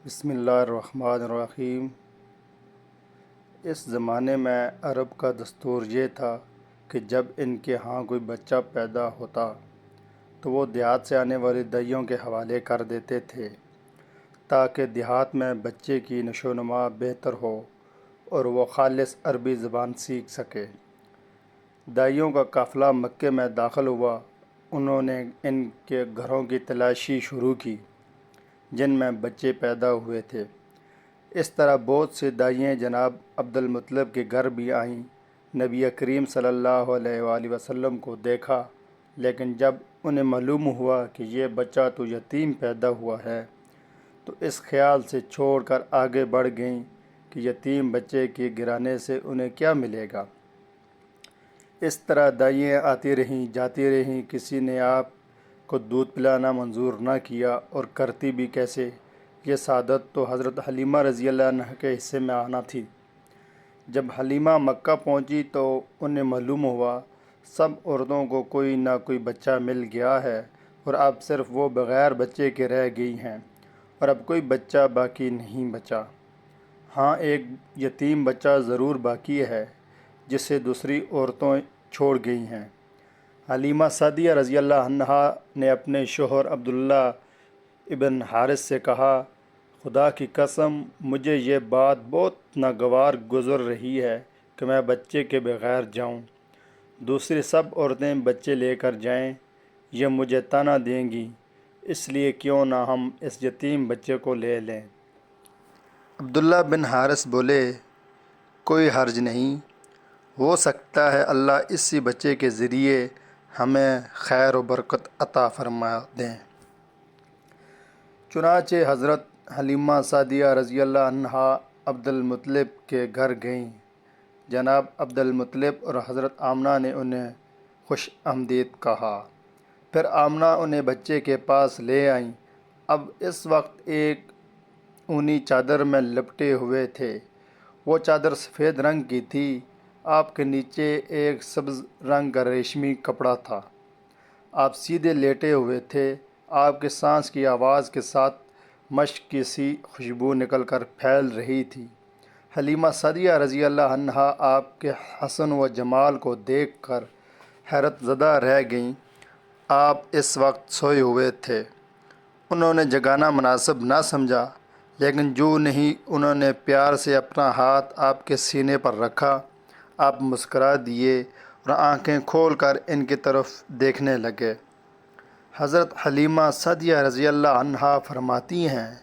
بسم اللہ الرحمن الرحیم۔ اس زمانے میں عرب کا دستور یہ تھا کہ جب ان کے ہاں کوئی بچہ پیدا ہوتا تو وہ دیہات سے آنے والی دائیوں کے حوالے کر دیتے تھے تاکہ دیہات میں بچے کی نشو و نما بہتر ہو اور وہ خالص عربی زبان سیکھ سکے۔ دائیوں کا قافلہ مکے میں داخل ہوا۔ انہوں نے ان کے گھروں کی تلاشی شروع کی جن میں بچے پیدا ہوئے تھے۔ اس طرح بہت سے دائییں جناب عبد المطلب کے گھر بھی آئیں۔ نبی کریم صلی اللہ علیہ وآلہ وسلم کو دیکھا، لیکن جب انہیں معلوم ہوا کہ یہ بچہ تو یتیم پیدا ہوا ہے تو اس خیال سے چھوڑ کر آگے بڑھ گئیں کہ یتیم بچے کے گرانے سے انہیں کیا ملے گا۔ اس طرح دائییں آتی رہیں جاتی رہیں، کسی نے آپ کو دودھ پلانا منظور نہ کیا، اور کرتی بھی کیسے؟ یہ سعادت تو حضرت حلیمہ رضی اللہ عنہ کے حصے میں آنا تھی۔ جب حلیمہ مکہ پہنچی تو انہیں معلوم ہوا سب عورتوں کو کوئی نہ کوئی بچہ مل گیا ہے اور اب صرف وہ بغیر بچے کے رہ گئی ہیں، اور اب کوئی بچہ باقی نہیں بچا۔ ہاں، ایک یتیم بچہ ضرور باقی ہے جسے دوسری عورتیں چھوڑ گئی ہیں۔ حلیمہ سعدیہ رضی اللہ عنہا نے اپنے شوہر عبداللہ ابن حارث سے کہا، خدا کی قسم مجھے یہ بات بہت ناگوار گزر رہی ہے کہ میں بچے کے بغیر جاؤں۔ دوسری سب عورتیں بچے لے کر جائیں، یہ مجھے طعنہ دیں گی، اس لیے کیوں نہ ہم اس یتیم بچے کو لے لیں۔ عبداللہ بن حارث بولے، کوئی حرج نہیں، ہو سکتا ہے اللہ اسی بچے کے ذریعے ہمیں خیر و برکت عطا فرما دیں۔ چنانچہ حضرت حلیمہ سعدیہ رضی اللہ عنہا عبد المطلب کے گھر گئیں۔ جناب عبد المطلب اور حضرت آمنہ نے انہیں خوش آمدید کہا۔ پھر آمنہ انہیں بچے کے پاس لے آئیں۔ اب اس وقت ایک اونی چادر میں لپٹے ہوئے تھے۔ وہ چادر سفید رنگ کی تھی۔ آپ کے نیچے ایک سبز رنگ کا ریشمی کپڑا تھا۔ آپ سیدھے لیٹے ہوئے تھے۔ آپ کے سانس کی آواز کے ساتھ مشک کی سی خوشبو نکل کر پھیل رہی تھی۔ حلیمہ سعدیہ رضی اللہ عنہا آپ کے حسن و جمال کو دیکھ کر حیرت زدہ رہ گئیں۔ آپ اس وقت سوئے ہوئے تھے۔ انہوں نے جگانا مناسب نہ سمجھا، لیکن جو نہیں انہوں نے پیار سے اپنا ہاتھ آپ کے سینے پر رکھا۔ آپ مسکرا دیے اور آنکھیں کھول کر ان کی طرف دیکھنے لگے۔ حضرت حلیمہ سعدیہ رضی اللہ عنہا فرماتی ہیں،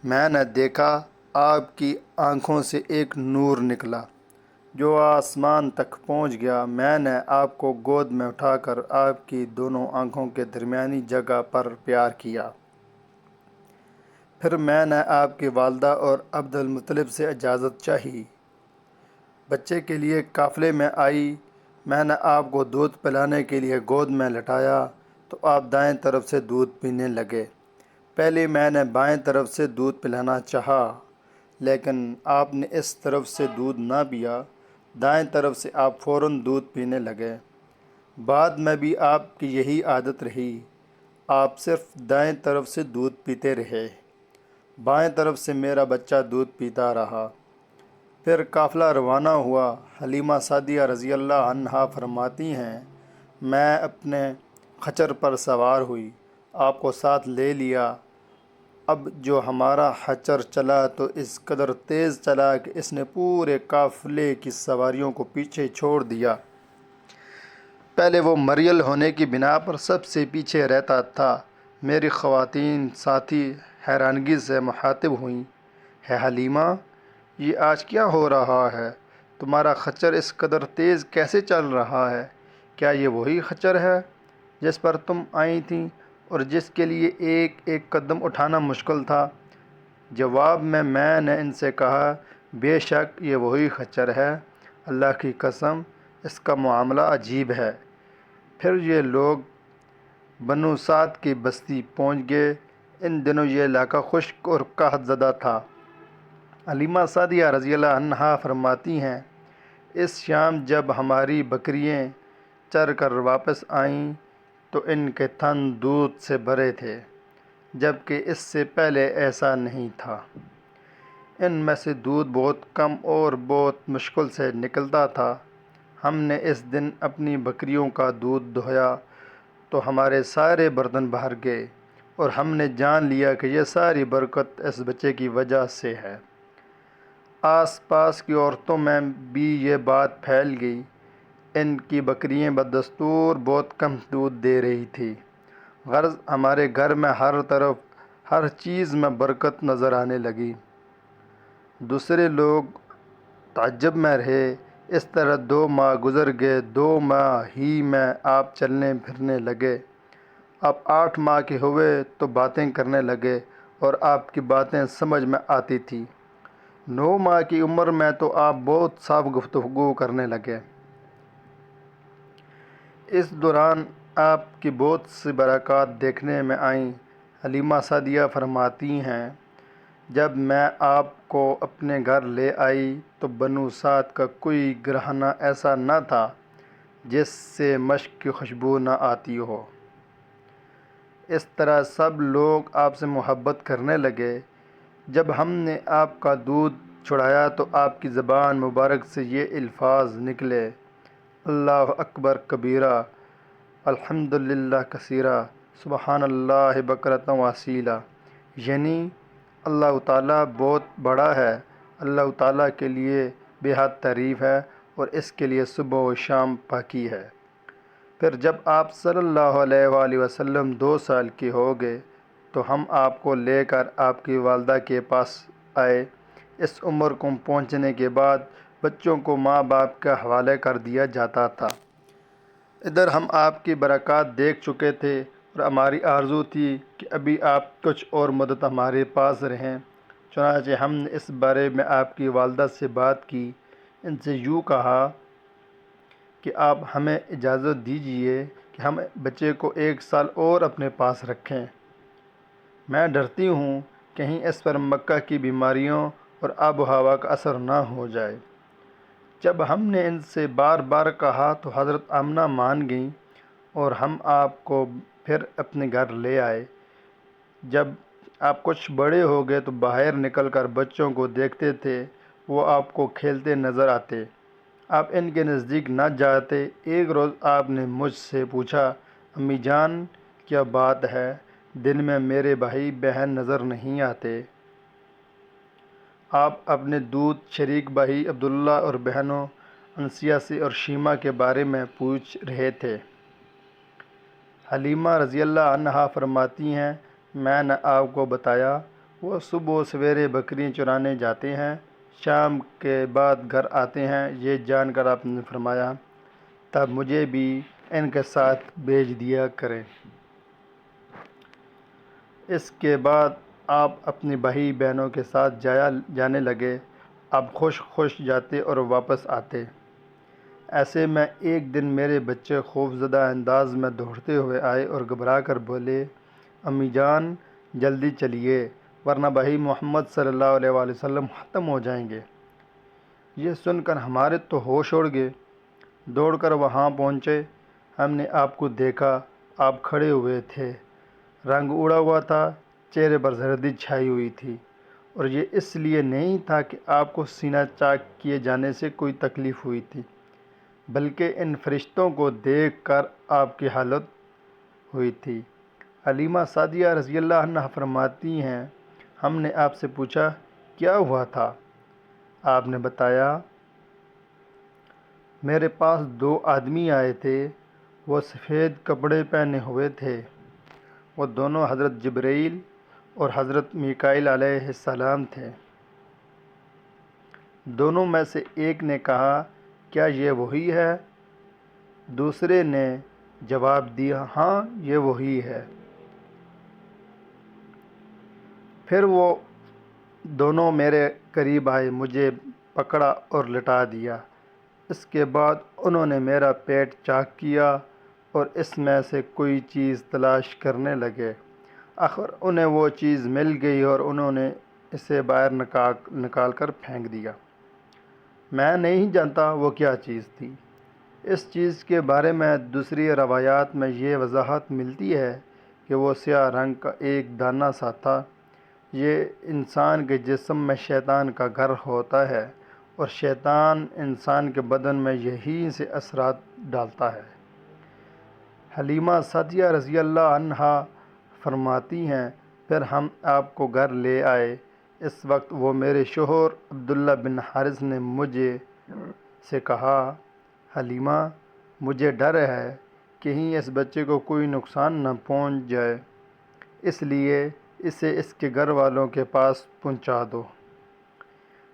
میں نے دیکھا آپ کی آنکھوں سے ایک نور نکلا جو آسمان تک پہنچ گیا۔ میں نے آپ کو گود میں اٹھا کر آپ کی دونوں آنکھوں کے درمیانی جگہ پر پیار کیا۔ پھر میں نے آپ کی والدہ اور عبد المطلب سے اجازت چاہی۔ بچے کے لیے قافلے میں آئی۔ میں نے آپ کو دودھ پلانے کے لیے گود میں لٹایا تو آپ دائیں طرف سے دودھ پینے لگے۔ پہلے میں نے بائیں طرف سے دودھ پلانا چاہا، لیکن آپ نے اس طرف سے دودھ نہ پیا۔ دائیں طرف سے آپ فوراً دودھ پینے لگے۔ بعد میں بھی آپ کی یہی عادت رہی، آپ صرف دائیں طرف سے دودھ پیتے رہے۔ بائیں طرف سے میرا بچہ دودھ پیتا رہا۔ پھر قافلہ روانہ ہوا۔ حلیمہ سعدیہ رضی اللہ عنہا فرماتی ہیں، میں اپنے خچر پر سوار ہوئی، آپ کو ساتھ لے لیا۔ اب جو ہمارا خچر چلا تو اس قدر تیز چلا کہ اس نے پورے قافلے کی سواریوں کو پیچھے چھوڑ دیا۔ پہلے وہ مریل ہونے کی بنا پر سب سے پیچھے رہتا تھا۔ میری خواتین ساتھی حیرانگی سے مخاطب ہوئیں، ہے حلیمہ، یہ آج کیا ہو رہا ہے؟ تمہارا خچر اس قدر تیز کیسے چل رہا ہے؟ کیا یہ وہی خچر ہے جس پر تم آئی تھیں اور جس کے لیے ایک ایک قدم اٹھانا مشکل تھا؟ جواب میں نے ان سے کہا، بے شک یہ وہی خچر ہے، اللہ کی قسم اس کا معاملہ عجیب ہے۔ پھر یہ لوگ بنو سعد کی بستی پہنچ گئے۔ ان دنوں یہ علاقہ خشک اور قحط زدہ تھا۔ حلیمہ سعدیہ رضی اللہ عنہا فرماتی ہیں، اس شام جب ہماری بکریاں چر کر واپس آئیں تو ان کے تھن دودھ سے بھرے تھے۔ جبکہ اس سے پہلے ایسا نہیں تھا۔ ان میں سے دودھ بہت کم اور بہت مشکل سے نکلتا تھا۔ ہم نے اس دن اپنی بکریوں کا دودھ دہایا تو ہمارے سارے برتن بھر گئے، اور ہم نے جان لیا کہ یہ ساری برکت اس بچے کی وجہ سے ہے۔ آس پاس کی عورتوں میں بھی یہ بات پھیل گئی۔ ان کی بکریاں بدستور بہت کم دودھ دے رہی تھیں۔ غرض ہمارے گھر میں ہر طرف ہر چیز میں برکت نظر آنے لگی۔ دوسرے لوگ تعجب میں رہے۔ اس طرح 2 ماہ گزر گئے۔ 2 ماہ ہی میں آپ چلنے پھرنے لگے۔ آپ 8 ماہ کے ہوئے تو باتیں کرنے لگے اور آپ کی باتیں سمجھ میں آتی تھیں۔ 9 ماہ کی عمر میں تو آپ بہت صاف گفتگو کرنے لگے۔ اس دوران آپ کی بہت سی برکات دیکھنے میں آئیں۔ حلیمہ سعدیہ فرماتی ہیں، جب میں آپ کو اپنے گھر لے آئی تو بنو سعد کا کوئی گھرانہ ایسا نہ تھا جس سے مشک کی خوشبو نہ آتی ہو۔ اس طرح سب لوگ آپ سے محبت کرنے لگے۔ جب ہم نے آپ کا دودھ چھڑایا تو آپ کی زبان مبارک سے یہ الفاظ نکلے، اللہ اکبر کبیرہ، الحمدللہ کثیرہ، سبحان اللہ بکرۃ و اصیلا، یعنی اللہ تعالیٰ بہت بڑا ہے، اللہ تعالیٰ کے لیے بے حد تعریف ہے اور اس کے لیے صبح و شام پاکی ہے۔ پھر جب آپ صلی اللہ علیہ وآلہ وسلم 2 سال کے ہو گئے تو ہم آپ کو لے کر آپ کی والدہ کے پاس آئے۔ اس عمر کو پہنچنے کے بعد بچوں کو ماں باپ کے حوالے کر دیا جاتا تھا۔ ادھر ہم آپ کی برکات دیکھ چکے تھے اور ہماری آرزو تھی کہ ابھی آپ کچھ اور مدت ہمارے پاس رہیں۔ چنانچہ ہم نے اس بارے میں آپ کی والدہ سے بات کی۔ ان سے یوں کہا کہ آپ ہمیں اجازت دیجیے کہ ہم بچے کو 1 سال اور اپنے پاس رکھیں۔ میں ڈرتی ہوں کہیں اس پر مکہ کی بیماریوں اور آب و ہوا کا اثر نہ ہو جائے۔ جب ہم نے ان سے بار بار کہا تو حضرت آمنہ مان گئیں اور ہم آپ کو پھر اپنے گھر لے آئے۔ جب آپ کچھ بڑے ہو گئے تو باہر نکل کر بچوں کو دیکھتے تھے، وہ آپ کو کھیلتے نظر آتے، آپ ان کے نزدیک نہ جاتے۔ ایک روز آپ نے مجھ سے پوچھا، امی جان کیا بات ہے، دن میں میرے بھائی بہن نظر نہیں آتے؟ آپ اپنے دودھ شریک بھائی عبداللہ اور بہنوں انسیہ سے اور شیمہ کے بارے میں پوچھ رہے تھے۔ حلیمہ رضی اللہ عنہا فرماتی ہیں، میں نے آپ کو بتایا، وہ صبح و سویرے بکریاں چرانے جاتے ہیں، شام کے بعد گھر آتے ہیں۔ یہ جان کر آپ نے فرمایا، تب مجھے بھی ان کے ساتھ بھیج دیا کریں۔ اس کے بعد آپ اپنے بھائی بہنوں کے ساتھ جانے لگے۔ آپ خوش خوش جاتے اور واپس آتے۔ ایسے میں ایک دن میرے بچے خوفزدہ انداز میں دوڑتے ہوئے آئے اور گھبرا کر بولے، امی جان جلدی چلیے ورنہ بھائی محمد صلی اللہ علیہ وآلہ وسلم ختم ہو جائیں گے۔ یہ سن کر ہمارے تو ہوش اڑ گئے۔ دوڑ کر وہاں پہنچے، ہم نے آپ کو دیکھا، آپ کھڑے ہوئے تھے، رنگ اڑا ہوا تھا، چہرے پر زردی چھائی ہوئی تھی، اور یہ اس لیے نہیں تھا کہ آپ کو سینہ چاک کیے جانے سے کوئی تکلیف ہوئی تھی، بلکہ ان فرشتوں کو دیکھ کر آپ کی حالت ہوئی تھی۔ حلیمہ سعدیہ رضی اللہ عنہا فرماتی ہیں، ہم نے آپ سے پوچھا کیا ہوا تھا؟ آپ نے بتایا، میرے پاس 2 آدمی آئے تھے، وہ سفید کپڑے پہنے ہوئے تھے، وہ دونوں حضرت جبرائیل اور حضرت میکائیل علیہ السلام تھے۔ دونوں میں سے ایک نے کہا، کیا یہ وہی ہے؟ دوسرے نے جواب دیا، ہاں یہ وہی ہے۔ پھر وہ دونوں میرے قریب آئے، مجھے پکڑا اور لٹا دیا۔ اس کے بعد انہوں نے میرا پیٹ چاک کیا اور اس میں سے کوئی چیز تلاش کرنے لگے۔ آخر انہیں وہ چیز مل گئی اور انہوں نے اسے باہر نکال کر پھینک دیا۔ میں نہیں جانتا وہ کیا چیز تھی۔ اس چیز کے بارے میں دوسری روایات میں یہ وضاحت ملتی ہے کہ وہ سیاہ رنگ کا ایک دانہ سا تھا۔ یہ انسان کے جسم میں شیطان کا گھر ہوتا ہے اور شیطان انسان کے بدن میں یہیں سے اثرات ڈالتا ہے۔ حلیمہ سعدیہ رضی اللہ عنہا فرماتی ہیں، پھر ہم آپ کو گھر لے آئے۔ اس وقت وہ میرے شوہر عبداللہ بن حارث نے مجھے سے کہا، حلیمہ مجھے ڈر ہے کہیں اس بچے کو کوئی نقصان نہ پہنچ جائے، اس لیے اسے اس کے گھر والوں کے پاس پہنچا دو۔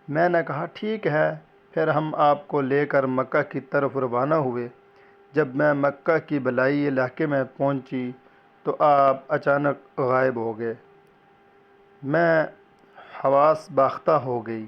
میں نے کہا ٹھیک ہے۔ پھر ہم آپ کو لے کر مکہ کی طرف روانہ ہوئے۔ جب میں مکہ کی بالائی علاقے میں پہنچی تو آپ اچانک غائب ہو گئے۔ میں حواس باختہ ہو گئی۔